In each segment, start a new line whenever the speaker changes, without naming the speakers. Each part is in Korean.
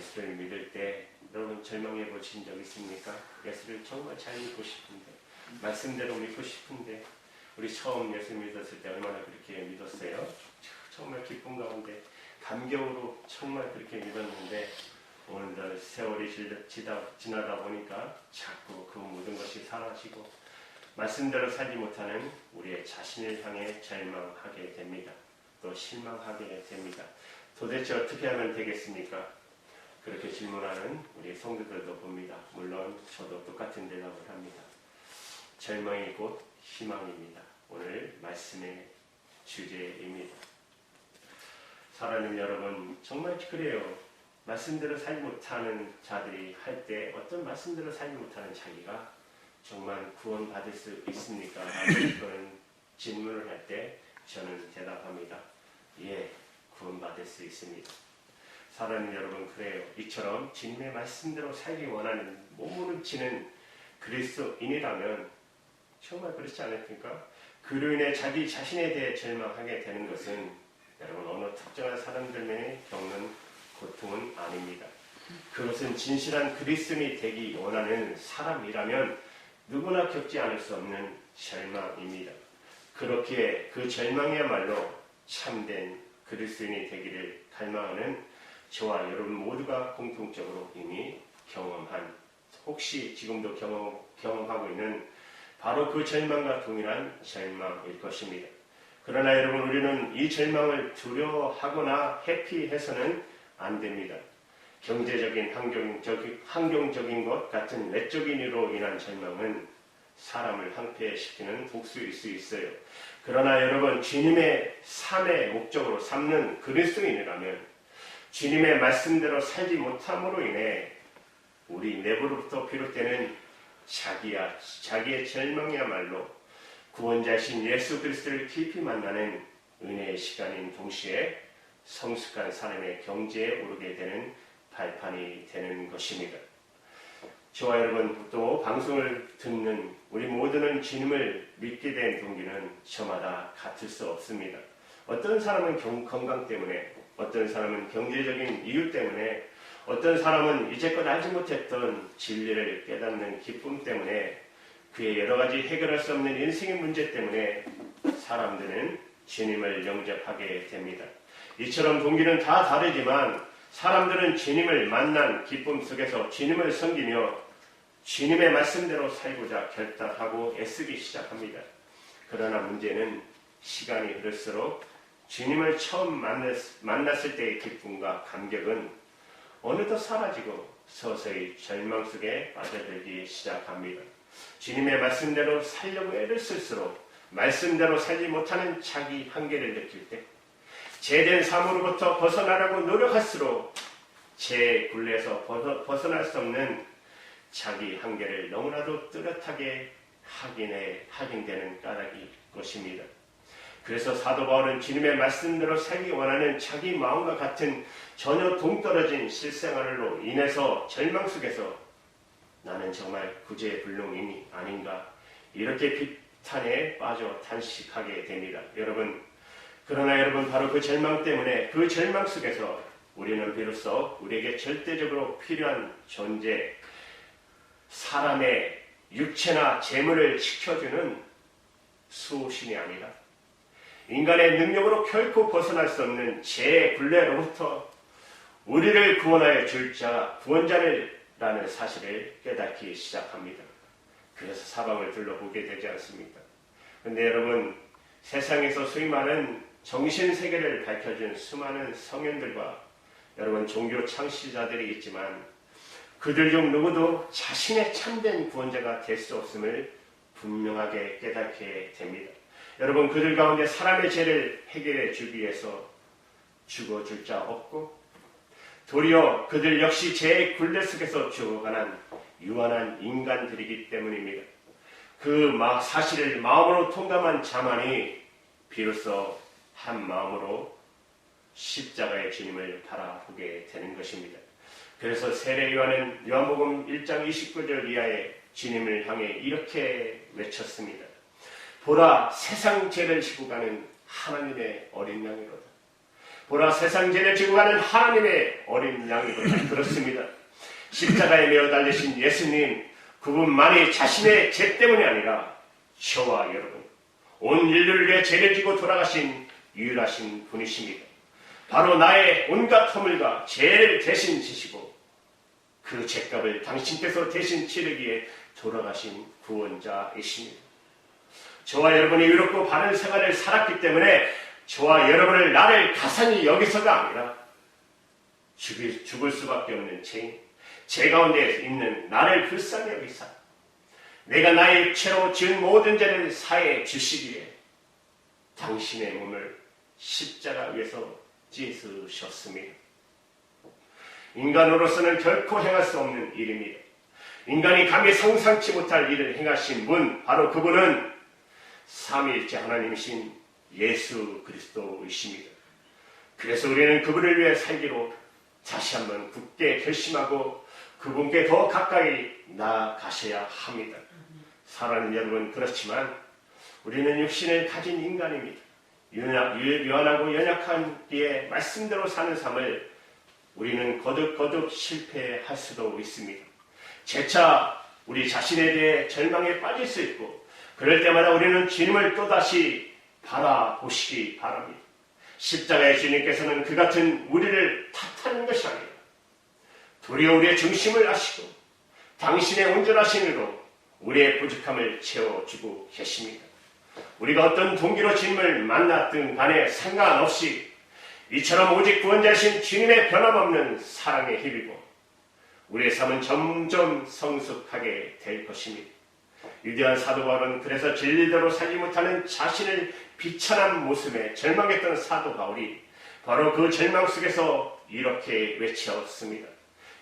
예수를 믿을 때 여러분 절망해 보신 적 있습니까? 예수를 정말 잘 믿고 싶은데, 말씀대로 믿고 싶은데, 우리 처음 예수 믿었을 때 얼마나 그렇게 믿었어요? 정말 기쁨 가운데 감격으로 정말 그렇게 믿었는데, 오늘날 세월이 지나다 보니까 자꾸 그 모든 것이 사라지고 말씀대로 살지 못하는 우리의 자신을 향해 절망하게 됩니다. 또 실망하게 됩니다. 도대체 어떻게 하면 되겠습니까? 그렇게 질문하는 우리 성도들도 봅니다. 물론 저도 똑같은 대답을 합니다. 절망이 곧 희망입니다. 오늘 말씀의 주제입니다. 사랑하는 여러분, 정말 그래요. 말씀대로 살지 못하는 자들이 할 때 어떤 말씀대로 살지 못하는 자기가 정말 구원받을 수 있습니까? 그런 질문을 할 때 저는 대답합니다. 예, 구원받을 수 있습니다. 사랑하는 여러분, 그래요. 이처럼 주님의 말씀대로 살기 원하는 몸부림치는 그리스도인이라면 정말 그렇지 않습니까? 그로 인해 자기 자신에 대해 절망하게 되는 것은 여러분 어느 특정한 사람들만이 겪는 고통은 아닙니다. 그것은 진실한 그리스도인이 되기 원하는 사람이라면 누구나 겪지 않을 수 없는 절망입니다. 그렇기에 그 절망이야말로 참된 그리스도인이 되기를 갈망하는 저와 여러분 모두가 공통적으로 이미 경험한, 혹시 지금도 경험하고 있는 바로 그 절망과 동일한 절망일 것입니다. 그러나 여러분, 우리는 이 절망을 두려워하거나 회피해서는 안 됩니다. 경제적인, 환경적인 것 같은 외적인 이유로 인한 절망은 사람을 황폐시키는 복수일 수 있어요. 그러나 여러분, 주님의 삶의 목적으로 삼는 그리스도인이라면 주님의 말씀대로 살지 못함으로 인해 우리 내부로부터 비롯되는 자기의 절망이야말로 구원자신 예수 그리스도를 깊이 만나는 은혜의 시간인 동시에 성숙한 사람의 경지에 오르게 되는 발판이 되는 것입니다. 저와 여러분, 또 방송을 듣는 우리 모두는 주님을 믿게 된 동기는 저마다 같을 수 없습니다. 어떤 사람은 건강 때문에, 어떤 사람은 경제적인 이유 때문에, 어떤 사람은 이제껏 알지 못했던 진리를 깨닫는 기쁨 때문에, 그의 여러 가지 해결할 수 없는 인생의 문제 때문에 사람들은 주님을 영접하게 됩니다. 이처럼 동기는 다 다르지만 사람들은 주님을 만난 기쁨 속에서 주님을 섬기며 주님의 말씀대로 살고자 결단하고 애쓰기 시작합니다. 그러나 문제는 시간이 흐를수록 주님을 처음 만났을 때의 기쁨과 감격은 어느덧 사라지고 서서히 절망 속에 빠져들기 시작합니다. 주님의 말씀대로 살려고 애를 쓸수록 말씀대로 살지 못하는 자기 한계를 느낄 때, 죄된 삶으로부터 벗어나려고 노력할수록 죄의 굴레에서 벗어날 수 없는 자기 한계를 너무나도 뚜렷하게 확인되는 까닭일 것입니다. 그래서 사도 바울은 주님의 말씀대로 살기 원하는 자기 마음과 같은 전혀 동떨어진 실생활로 인해서 절망 속에서 나는 정말 구제불능인이 아닌가, 이렇게 비탄에 빠져 탄식하게 됩니다. 그러나 여러분, 바로 그 절망 때문에, 그 절망 속에서 우리는 비로소 우리에게 절대적으로 필요한 존재, 사람의 육체나 재물을 지켜주는 수호신이 아니라 인간의 능력으로 결코 벗어날 수 없는 죄의 굴레로부터 우리를 구원하여 줄 자, 구원자라는 사실을 깨닫기 시작합니다. 그래서 사방을 둘러보게 되지 않습니까? 그런데 여러분, 세상에서 소위 말하는 정신세계를 밝혀준 수많은 성현들과 여러분 종교 창시자들이 있지만 그들 중 누구도 자신의 참된 구원자가 될 수 없음을 분명하게 깨닫게 됩니다. 여러분, 그들 가운데 사람의 죄를 해결해 주기 위해서 죽어줄 자 없고, 도리어 그들 역시 죄의 굴레 속에서 죽어가는 유한한 인간들이기 때문입니다. 그 사실을 마음으로 통감한 자만이 비로소 한 마음으로 십자가의 주님을 바라보게 되는 것입니다. 그래서 세례 요한은 요한복음 1장 29절 이하에 주님을 향해 이렇게 외쳤습니다. 보라, 세상 죄를 지고 가는 하나님의 어린 양이로다. 보라 세상 죄를 지고 가는 하나님의 어린 양이구나. 그렇습니다. 십자가에 매어 달리신 예수님, 그분만이 자신의 죄 때문이 아니라 저와 여러분, 온 인류를 위해 죄를 지고 돌아가신 유일하신 분이십니다. 바로 나의 온갖 허물과 죄를 대신 지시고 그 죄값을 당신께서 대신 치르기에 돌아가신 구원자이십니다. 저와 여러분이 의롭고 바른 생활을 살았기 때문에 저와 여러분을 나를 가산히 여기서가 아니라 죽을 수밖에 없는 죄 가운데 있는 나를 불쌍히 여기사 내가 나의 죄로 지은 모든 죄를 사해 주시기에 당신의 몸을 십자가 위에서 찢으셨습니다. 인간으로서는 결코 행할 수 없는 일입니다. 인간이 감히 상상치 못할 일을 행하신 분, 바로 그분은 삼위일체 하나님이신 예수 그리스도이십니다. 그래서 우리는 그분을 위해 살기로 다시 한번 굳게 결심하고 그분께 더 가까이 나아가셔야 합니다. 사랑하는 여러분, 그렇지만 우리는 육신을 가진 인간입니다. 유한하고 연약한 이의 말씀대로 사는 삶을 우리는 거듭 실패할 수도 있습니다. 재차 우리 자신에 대해 절망에 빠질 수 있고 그럴 때마다 우리는 주님을 또다시 바라보시기 바랍니다. 십자가의 주님께서는 그 같은 우리를 탓하는 것이 아니라 도리어 우리의 중심을 아시고 당신의 온전하신 으로 우리의 부족함을 채워주고 계십니다. 우리가 어떤 동기로 주님을 만났든 간에 상관없이 이처럼 오직 구원자이신 주님의 변함없는 사랑에 힘입어 우리의 삶은 점점 성숙하게 될 것입니다. 위대한 사도 바울은 그래서 진리대로 살지 못하는 자신을 비천한 모습에 절망했던 사도 바울이 바로 그 절망 속에서 이렇게 외쳤습니다.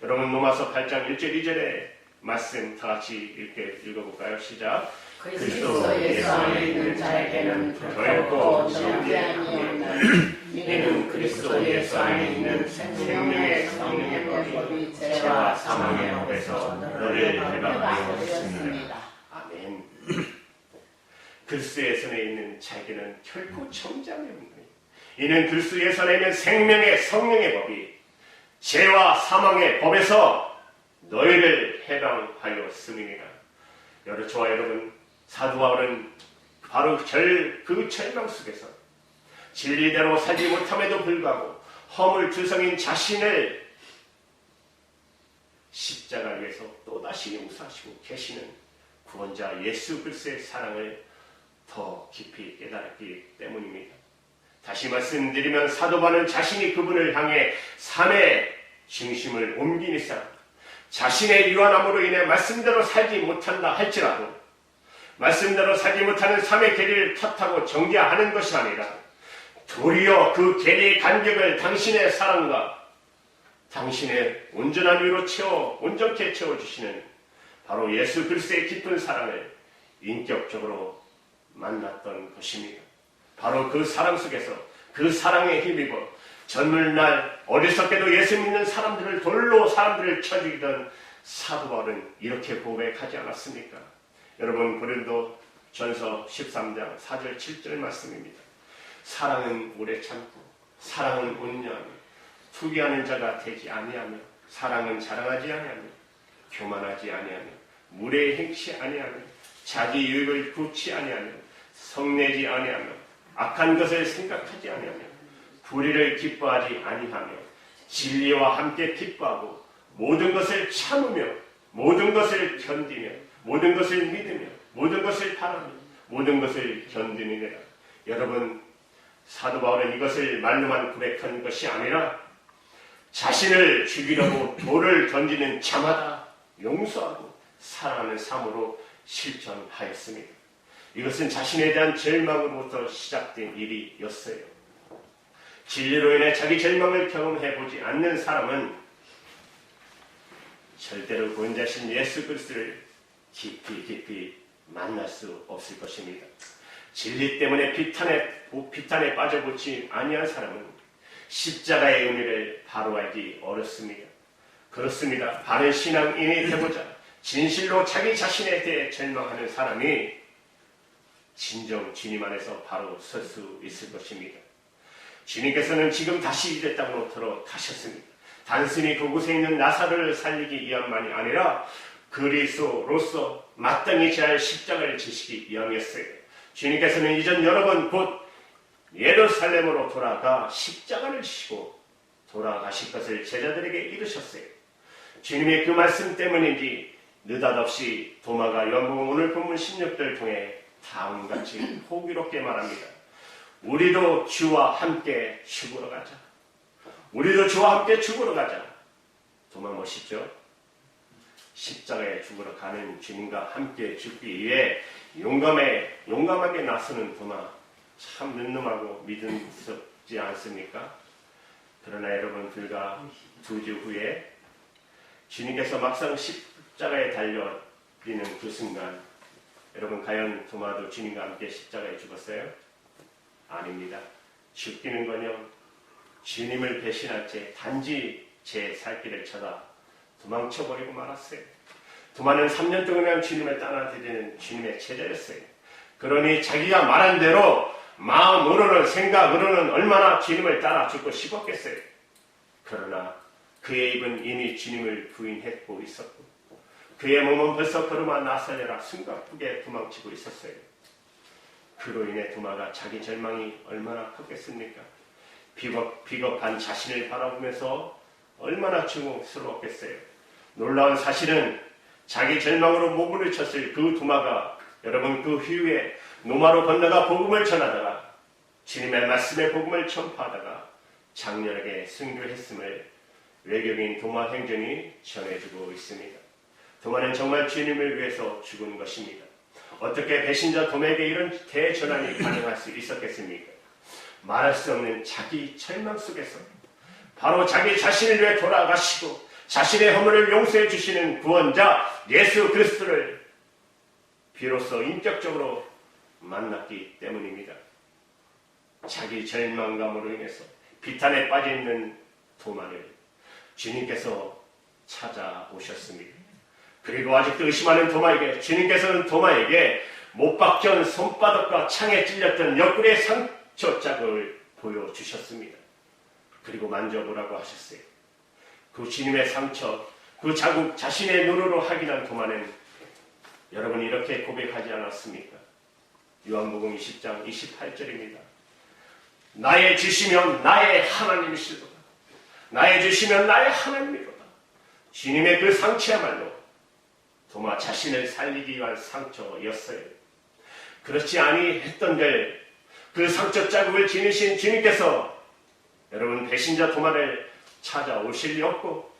여러분, 로마서 8장 1절 2절의 말씀 다 같이 읽어볼까요? 시작.
그리스도 예수 안에 있는 자에게는 결코 정죄함이 없는 이는 그리스도 예수 안에 있는 생명의 성령의 법이 죄와 사망의 법에서 너를 해방하였습니다.
아멘. 그리스도의 손에 있는 자에게는 결코 정죄함이 없는 이는 그리스도의 손에 있는 생명의 성령의 법이 죄와 사망의 법에서 너희를 해방하였음이니라. 저와 여러분, 사도 바울은 바로 그 절망 속에서 진리대로 살지 못함에도 불구하고 허물투성인 자신을 십자가 위에서 또다시 용서하시고 계시는 구원자 예수 그리스도의 사랑을 더 깊이 깨달았기 때문입니다. 다시 말씀드리면 사도 바울은 자신이 그분을 향해 삶의 중심을 옮긴 이상 자신의 유한함으로 인해 말씀대로 살지 못한다 할지라도 말씀대로 살지 못하는 삶의 계리를 탓하고 정죄하는 것이 아니라 도리어 그 계리의 간격을 당신의 사랑과 당신의 온전한 위로 온전케 채워주시는 바로 예수 그리스도의 깊은 사랑을 인격적으로 만났던 것입니다. 바로 그 사랑 속에서 그 사랑에 힘입어 젊은 날 어리석게도 예수 믿는 사람들을 돌로 사람들을 쳐죽이던 사도 바울은 이렇게 고백하지 않았습니까? 여러분, 고린도 전서 13장 4절 7절 말씀입니다. 사랑은 오래 참고 사랑은 온유하며 투기하는 자가 되지 아니하며 사랑은 자랑하지 아니하며 교만하지 아니하며 무례히 행치 아니하며 자기 유익을 굽지 아니하며 성내지 아니하며 악한 것을 생각하지 아니하며 불의를 기뻐하지 아니하며 진리와 함께 기뻐하고 모든 것을 참으며 모든 것을 견디며 모든 것을 믿으며 모든 것을 바라며 모든 것을 견디느니라. 여러분, 사도 바울은 이것을 말로만 고백한 것이 아니라 자신을 죽이려고 돌을 던지는 자마다 용서하고 사랑하는 삶으로 실천하였습니다. 이것은 자신에 대한 절망으로부터 시작된 일이었어요. 진리로 인해 자기 절망을 경험해보지 않는 사람은 절대로 구원자신 예수 그리스도를 깊이 만날 수 없을 것입니다. 진리 때문에 비탄에 빠져보지 아니한 사람은 십자가의 의미를 바로 알기 어렵습니다. 그렇습니다. 바른 신앙인이 되고자 진실로 자기 자신에 대해 절망하는 사람이 진정 주님 안에서 바로 설 수 있을 것입니다. 주님께서는 지금 다시 이제 땅으로 들어가셨습니다. 단순히 그곳에 있는 나사로를 살리기 위함만이 아니라 그리스도로서 마땅히 지할 십자가를 지시기 위함이었어요. 주님께서는 이전 여러 번 곧 예루살렘으로 돌아가 십자가를 지시고 돌아가실 것을 제자들에게 이르셨어요. 주님의 그 말씀 때문인지 느닷없이 도마가 요한복음 오늘 본문 16절을 통해 다음같이 호기롭게 말합니다. 우리도 주와 함께 죽으러 가자. 우리도 주와 함께 죽으러 가자. 도마 멋있죠? 십자가에 죽으러 가는 주님과 함께 죽기 위해 용감하게 나서는 도마, 참 눈놈하고 믿음스럽지 않습니까? 그러나 여러분, 불과 2주 후에 주님께서 막상 십자가에 달려리는 그 순간, 여러분, 과연 도마도 주님과 함께 십자가에 죽었어요? 아닙니다. 죽기는커녕 주님을 배신할 채 단지 제 살 길을 찾아 도망쳐버리고 말았어요. 도마는 3년 동안 주님을 따라다니는 주님의 제자였어요. 그러니 자기가 말한 대로 마음으로는 생각으로는 얼마나 주님을 따라 죽고 싶었겠어요. 그러나 그의 입은 이미 주님을 부인했고 있었고 그의 몸은 벌써 걸음아 나서려라 숨가쁘게 도망치고 있었어요. 그로 인해 도마가 자기 절망이 얼마나 컸겠습니까? 비겁한 자신을 바라보면서 얼마나 증오스러웠겠어요. 놀라운 사실은 자기 절망으로 목을 쳤을 그 도마가 여러분 그 후에 노마로 건너가 복음을 전하다가 주님의 말씀의 복음을 전파하다가 장렬하게 순교했음을 외교인 도마 행전이 전해주고 있습니다. 도마는 정말 주님을 위해서 죽은 것입니다. 어떻게 배신자 도마에게 이런 대전환이 가능할 수 있었겠습니까? 말할 수 없는 자기 절망 속에서 바로 자기 자신을 위해 돌아가시고 자신의 허물을 용서해 주시는 구원자 예수 그리스도를 비로소 인격적으로 만났기 때문입니다. 자기 절망감으로 인해서 비탄에 빠져 있는 도마를 주님께서 찾아오셨습니다. 그리고 아직도 의심하는 도마에게 주님께서는 도마에게 못 박혀온 손바닥과 창에 찔렸던 옆구리의 상처 자국을 보여주셨습니다. 그리고 만져보라고 하셨어요. 그 주님의 상처, 그 자국 자신의 눈으로 확인한 도마는 여러분 이렇게 고백하지 않았습니까? 요한복음 20장 28절입니다. 나의 주시면 나의 하나님이시도다. 나의 주시면 나의 하나님이로다. 주님의 그 상처야말로 도마 자신을 살리기 위한 상처였어요. 그렇지 아니했던들 그 상처 자국을 지니신 주님께서 여러분 배신자 도마를 찾아오실 리 없고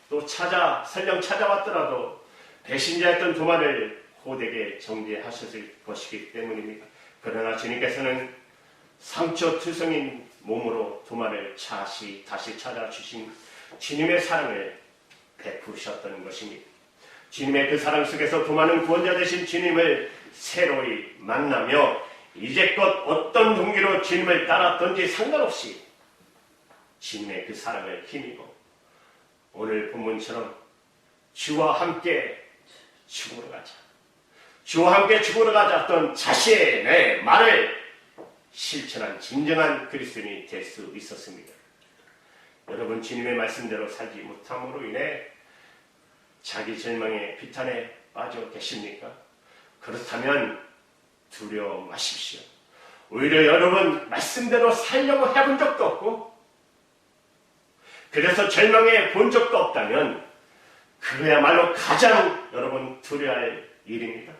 또 설령 찾아왔더라도 배신자였던 도마를 호되게 정죄하셨을 것이기 때문입니다. 그러나 주님께서는 상처투성인 몸으로 도마를 다시 찾아주신 주님의 사랑을 베푸셨던 것입니다. 주님의 그 사랑 속에서 도마는 구원자 되신 주님을 새로이 만나며 이제껏 어떤 동기로 주님을 따랐던지 상관없이 주님의 그 사랑을 힘입어 오늘 본문처럼 주와 함께 죽으러 가자. 주와 함께 죽으러 가자 했던 자신의 말을 실천한 진정한 그리스도인이 될 수 있었습니다. 여러분 주님의 말씀대로 살지 못함으로 인해 자기 절망의 비탄에 빠져 계십니까? 그렇다면 두려워 마십시오. 오히려 여러분 말씀대로 살려고 해본 적도 없고 그래서 절망해 본 적도 없다면 그야말로 가장 여러분 두려워할 일입니다.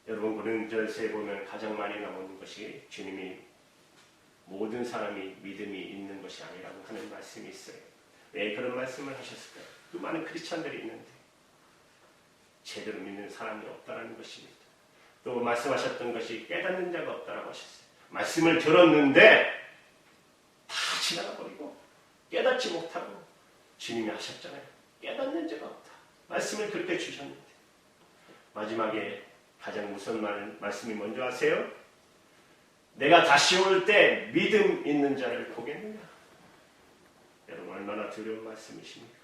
여러분 고린도전서에 보면 가장 많이 나오는 것이 주님이 모든 사람이 믿음이 있는 것이 아니라고 하는 말씀이 있어요. 왜 그런 말씀을 하셨을까요? 그 많은 크리스찬들이 있는데 제대로 믿는 사람이 없다는 것입니다. 또 말씀하셨던 것이 깨닫는 자가 없다라고 하셨어요. 말씀을 들었는데 다 지나가버리고 깨닫지 못하고 주님이 하셨잖아요. 깨닫는 자가 없다. 말씀을 그렇게 주셨는데 마지막에 가장 무서운 말씀이 뭔지 아세요? 내가 다시 올 때 믿음 있는 자를 보겠느냐? 여러분 얼마나 두려운 말씀이십니까?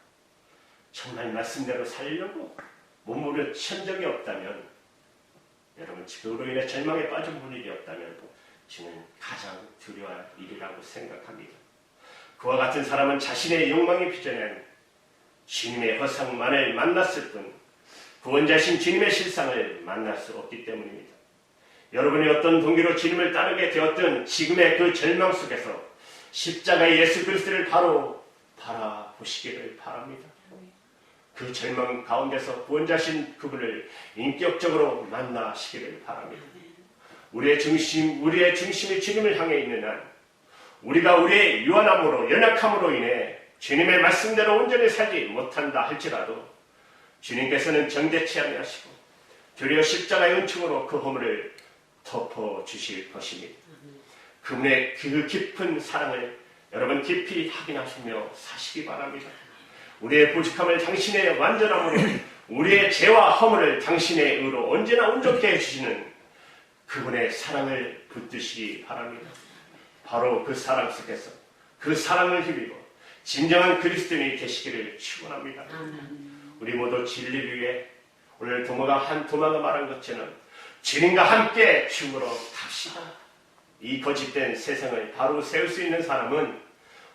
정말 말씀대로 살려고 몸부림친 적이 없다면 여러분 그로 인해 절망에 빠진 분이 없다면 저는 가장 두려워할 일이라고 생각합니다. 그와 같은 사람은 자신의 욕망에 빚어낸 주님의 허상만을 만났을 뿐 구원자신 주님의 실상을 만날 수 없기 때문입니다. 여러분이 어떤 동기로 주님을 따르게 되었든 지금의 그 절망 속에서 십자가의 예수 그리스도를 바로 바라보시기를 바랍니다. 그 절망 가운데서 구원자신 그분을 인격적으로 만나시기를 바랍니다. 우리의 중심이 주님을 향해 있는 한 우리가 우리의 유한함으로 연약함으로 인해 주님의 말씀대로 온전히 살지 못한다 할지라도 주님께서는 정죄치 아니하시고 도리어 십자가의 은총으로 그 허물을 덮어주실 것입니다. 그분의 그 깊은 사랑을 여러분 깊이 확인하시며 사시기 바랍니다. 우리의 부족함을 당신의 완전함으로 우리의 죄와 허물을 당신의 의로 언제나 온전케 해주시는 그분의 사랑을 붙드시기 바랍니다. 바로 그 사랑 속에서 그 사랑을 힘입어 진정한 그리스도인이 되시기를 축원합니다. 우리 모두 진리를 위해 오늘 도마가 말한 것처럼 주님과 함께 죽으러 갑시다. 이 거짓된 세상을 바로 세울 수 있는 사람은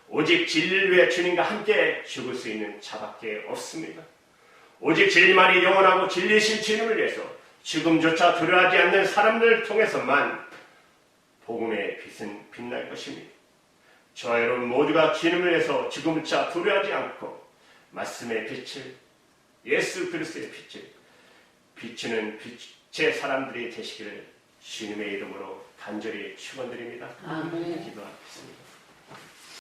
오직 진리를 위해 주님과 함께 죽을 수 있는 자밖에 없습니다. 오직 진리만이 영원하고 진리이신 주님을 위해서 죽음조차 두려워하지 않는 사람들을 통해서만 복음의 빛은 빛날 것입니다. 저와 여러분 모두가 주님을 위해서 죽음조차 두려워하지 않고 말씀의 빛을 예수 그리스도의 빛을 비추는 빛의 사람들이 되시기를 주님의 이름으로 간절히 축원드립니다.
아멘.
기도하겠습니다.